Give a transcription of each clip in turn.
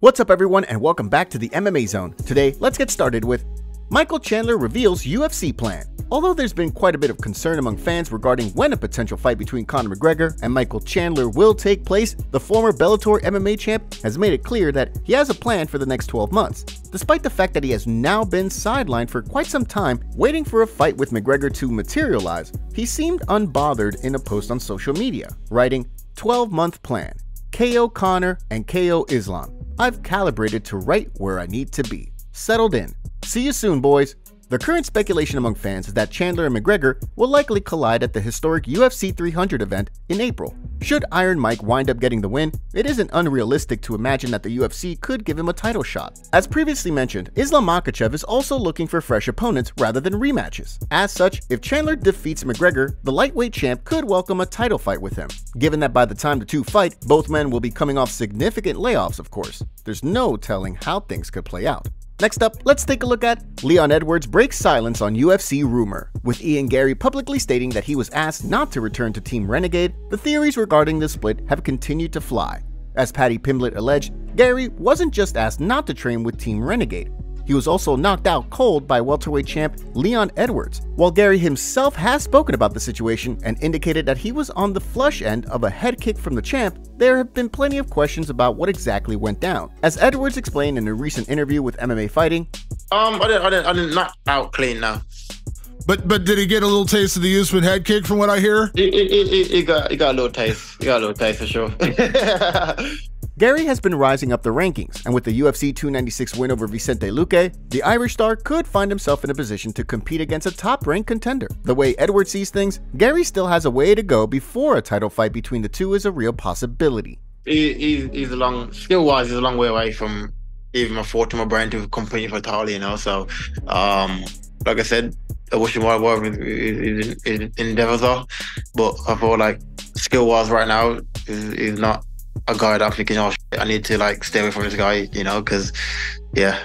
What's up everyone and welcome back to the MMA Zone. Today, let's get started with Michael Chandler reveals UFC plan. Although there's been quite a bit of concern among fans regarding when a potential fight between Conor McGregor and Michael Chandler will take place, the former Bellator MMA champ has made it clear that he has a plan for the next 12 months. Despite the fact that he has now been sidelined for quite some time, waiting for a fight with McGregor to materialize, he seemed unbothered in a post on social media, writing, 12-month plan, KO Conor and KO Islam. I've calibrated to right where I need to be. Settled in. See you soon, boys. The current speculation among fans is that Chandler and McGregor will likely collide at the historic UFC 300 event in April. Should Iron Mike wind up getting the win, it isn't unrealistic to imagine that the UFC could give him a title shot. As previously mentioned, Islam Makhachev is also looking for fresh opponents rather than rematches. As such, if Chandler defeats McGregor, the lightweight champ could welcome a title fight with him. Given that by the time the two fight, both men will be coming off significant layoffs, of course. There's no telling how things could play out. Next up, let's take a look at Leon Edwards breaks silence on UFC rumor. With Ian Garry publicly stating that he was asked not to return to Team Renegade, the theories regarding the split have continued to fly. As Paddy Pimblett alleged, Garry wasn't just asked not to train with Team Renegade. He was also knocked out cold by welterweight champ Leon Edwards. While Garry himself has spoken about the situation and indicated that he was on the flush end of a head kick from the champ, there have been plenty of questions about what exactly went down. As Edwards explained in a recent interview with MMA Fighting, I didn't knock out clean now. But did he get a little taste of the Usman head kick from what I hear? He got a little taste. He got a little taste for sure. Garry has been rising up the rankings, and with the UFC 296 win over Vicente Luque, the Irish star could find himself in a position to compete against a top-ranked contender. The way Edwards sees things, Garry still has a way to go before a title fight between the two is a real possibility. He's a long, skill-wise, he's a long way away from even a thought to my brain to compete for a title, you know. So, like I said, I wish him well with his endeavors are, but I feel like skill-wise right now, he's not a guy that I'm thinking, oh, I need to like stay away from this guy, you know, because, yeah.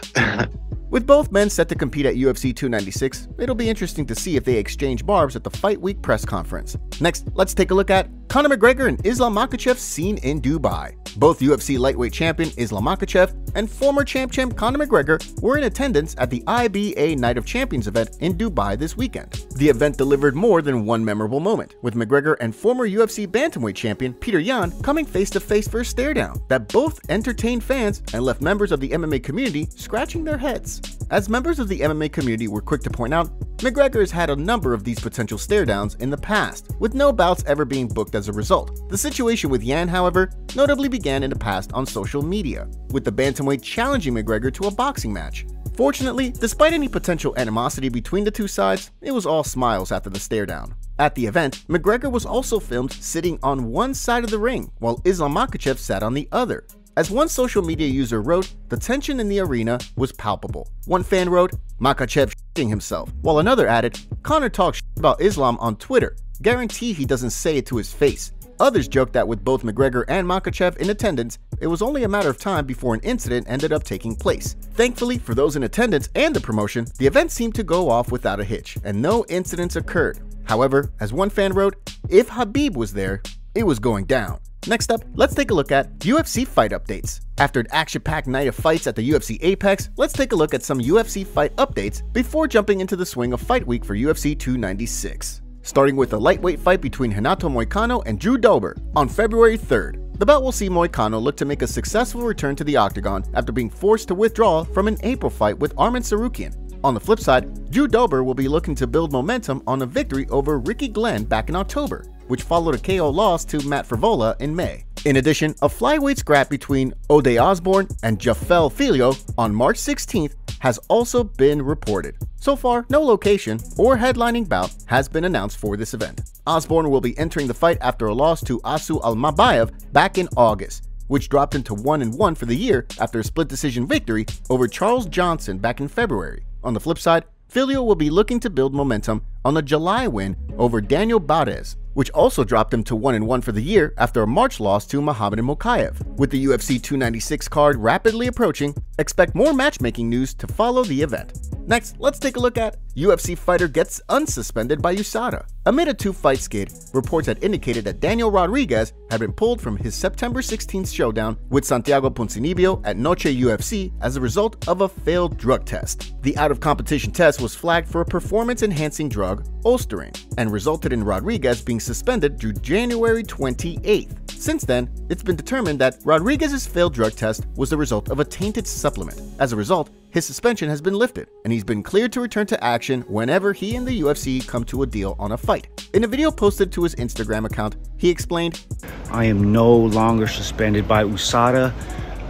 With both men set to compete at UFC 296, it'll be interesting to see if they exchange barbs at the Fight Week press conference. Next, let's take a look at Conor McGregor and Islam Makhachev seen in Dubai. Both UFC lightweight champion Islam Makhachev and former champ Conor McGregor were in attendance at the IBA Night of Champions event in Dubai this weekend. The event delivered more than one memorable moment, with McGregor and former UFC bantamweight champion Peter Yan coming face-to-face for a stare-down that both entertained fans and left members of the MMA community scratching their heads. As members of the MMA community were quick to point out, McGregor has had a number of these potential stare-downs in the past, with no bouts ever being booked as a result. The situation with Yan, however, notably began in the past on social media, with the bantamweight challenging McGregor to a boxing match. Fortunately, despite any potential animosity between the two sides, it was all smiles after the stare-down. At the event, McGregor was also filmed sitting on one side of the ring, while Islam Makhachev sat on the other. As one social media user wrote, the tension in the arena was palpable. One fan wrote, Makhachev shitting himself, while another added, Conor talks shit about Islam on Twitter. Guarantee he doesn't say it to his face. Others joked that with both McGregor and Makhachev in attendance, it was only a matter of time before an incident ended up taking place. Thankfully, for those in attendance and the promotion, the event seemed to go off without a hitch, and no incidents occurred. However, as one fan wrote, if Khabib was there, it was going down. Next up, let's take a look at UFC Fight Updates. After an action-packed night of fights at the UFC Apex, let's take a look at some UFC Fight Updates before jumping into the swing of Fight Week for UFC 296. Starting with a lightweight fight between Renato Moicano and Drew Dober on February 3rd. The bout will see Moicano look to make a successful return to the octagon after being forced to withdraw from an April fight with Arman Tsarukyan. On the flip side, Drew Dober will be looking to build momentum on a victory over Ricky Glenn back in October, which followed a KO loss to Matt Frevola in May. In addition, a flyweight scrap between Ode Osborne and Jafel Filho on March 16th has also been reported. So far, no location or headlining bout has been announced for this event. Osborne will be entering the fight after a loss to Asu Almabayev back in August, which dropped him to 1-1 for the year after a split decision victory over Charles Johnson back in February. On the flip side, Filho will be looking to build momentum on a July win over Daniel Barez, which also dropped him to 1-1 for the year after a March loss to Muhammad Mokaev. With the UFC 296 card rapidly approaching, expect more matchmaking news to follow the event. Next, let's take a look at UFC fighter gets unsuspended by USADA. Amid a two-fight skid, reports had indicated that Daniel Rodriguez had been pulled from his September 16th showdown with Santiago Ponzinibbio at Noche UFC as a result of a failed drug test. The out-of-competition test was flagged for a performance-enhancing drug, Olsterin, and resulted in Rodriguez being suspended through January 28th. Since then, it's been determined that Rodriguez's failed drug test was the result of a tainted supplement. As a result, his suspension has been lifted, and he's been cleared to return to action whenever he and the UFC come to a deal on a fight. In a video posted to his Instagram account, he explained, "I am no longer suspended by USADA.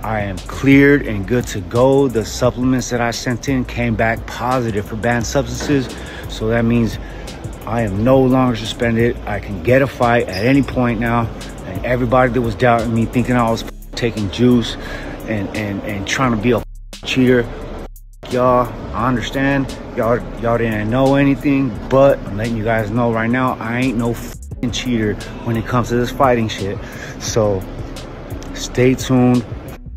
I am cleared and good to go. The supplements that I sent in came back positive for banned substances, so that means I am no longer suspended. I can get a fight at any point now. And everybody that was doubting me, thinking I was taking juice and trying to be a cheater, y'all, I understand. Y'all didn't know anything, but I'm letting you guys know right now, I ain't no cheater when it comes to this fighting shit. So stay tuned."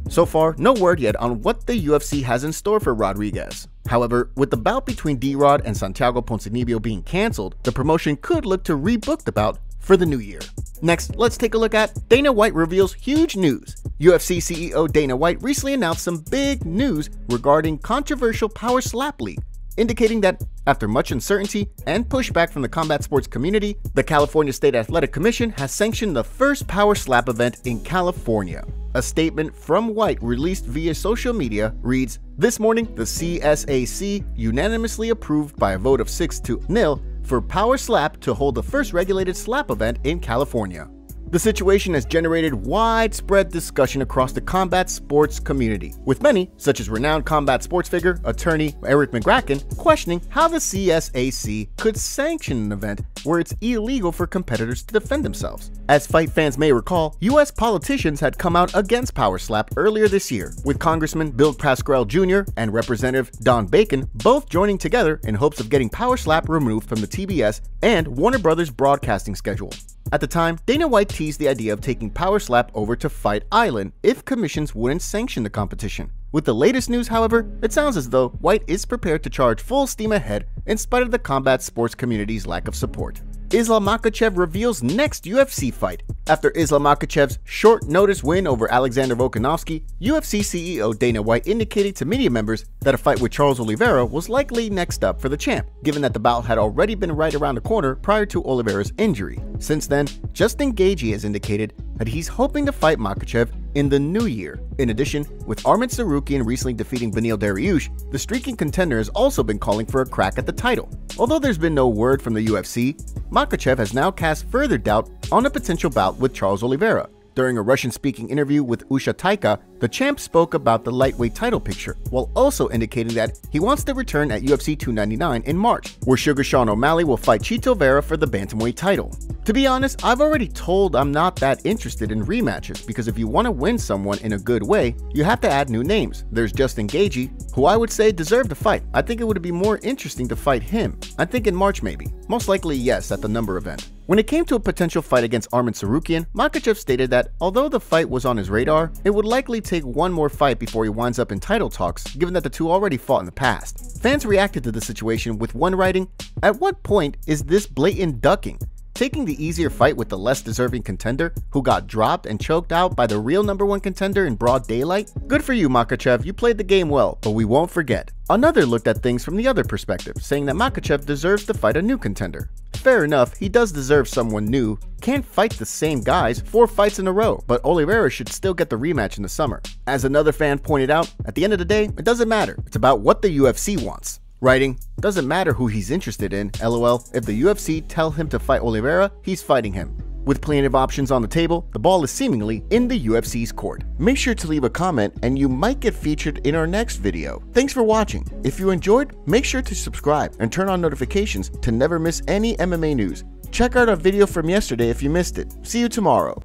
So far, no word yet on what the UFC has in store for Rodriguez. However, with the bout between D-Rod and Santiago Ponzinibbio being cancelled, the promotion could look to rebook the bout for the new year. Next, let's take a look at Dana White reveals huge news. UFC CEO Dana White recently announced some big news regarding controversial Power Slap League, indicating that after much uncertainty and pushback from the combat sports community, the California State Athletic Commission has sanctioned the first Power Slap event in California. A statement from White released via social media reads, "This morning, the CSAC unanimously approved by a vote of 6-0 for Power Slap to hold the first regulated slap event in California." The situation has generated widespread discussion across the combat sports community, with many, such as renowned combat sports figure, attorney Eric McGregor, questioning how the CSAC could sanction an event where it's illegal for competitors to defend themselves. As fight fans may recall, US politicians had come out against Power Slap earlier this year, with Congressman Bill Pascrell Jr. and Representative Don Bacon both joining together in hopes of getting Power Slap removed from the TBS and Warner Brothers broadcasting schedule. At the time, Dana White teased the idea of taking Power Slap over to Fight Island if commissions wouldn't sanction the competition. With the latest news, however, it sounds as though White is prepared to charge full steam ahead in spite of the combat sports community's lack of support. Islam Makhachev reveals next UFC fight. After Islam Makhachev's short notice win over Alexander Volkanovski, UFC CEO Dana White indicated to media members that a fight with Charles Oliveira was likely next up for the champ, given that the bout had already been right around the corner prior to Oliveira's injury. Since then, Justin Gaethje has indicated that he's hoping to fight Makhachev in the new year. In addition, with Arman Tsarukyan recently defeating Beneil Dariush, the streaking contender has also been calling for a crack at the title. Although there's been no word from the UFC, Makhachev has now cast further doubt on a potential bout with Charles Oliveira. During a Russian-speaking interview with Usha Taika, the champ spoke about the lightweight title picture, while also indicating that he wants to return at UFC 299 in March, where Sugar Sean O'Malley will fight Chito Vera for the bantamweight title. To be honest, I've already told I'm not that interested in rematches, because if you want to win someone in a good way, you have to add new names. There's Justin Gaethje, who I would say deserved the fight. I think it would be more interesting to fight him. I think in March maybe. Most likely yes at the number event. When it came to a potential fight against Arman Tsarukyan, Makhachev stated that although the fight was on his radar, it would likely take one more fight before he winds up in title talks, given that the two already fought in the past. Fans reacted to the situation with one writing, "At what point is this blatant ducking? Taking the easier fight with the less deserving contender who got dropped and choked out by the real #1 contender in broad daylight? Good for you, Makhachev, you played the game well, but we won't forget." Another looked at things from the other perspective, saying that Makhachev deserves to fight a new contender. Fair enough, he does deserve someone new. Can't fight the same guys 4 fights in a row, but Oliveira should still get the rematch in the summer. As another fan pointed out, at the end of the day, it doesn't matter. It's about what the UFC wants. Writing, "Doesn't matter who he's interested in, lol. If the UFC tell him to fight Oliveira, he's fighting him." With plenty of options on the table, the ball is seemingly in the UFC's court. Make sure to leave a comment and you might get featured in our next video. Thanks for watching. If you enjoyed, make sure to subscribe and turn on notifications to never miss any MMA news. Check out our video from yesterday if you missed it. See you tomorrow.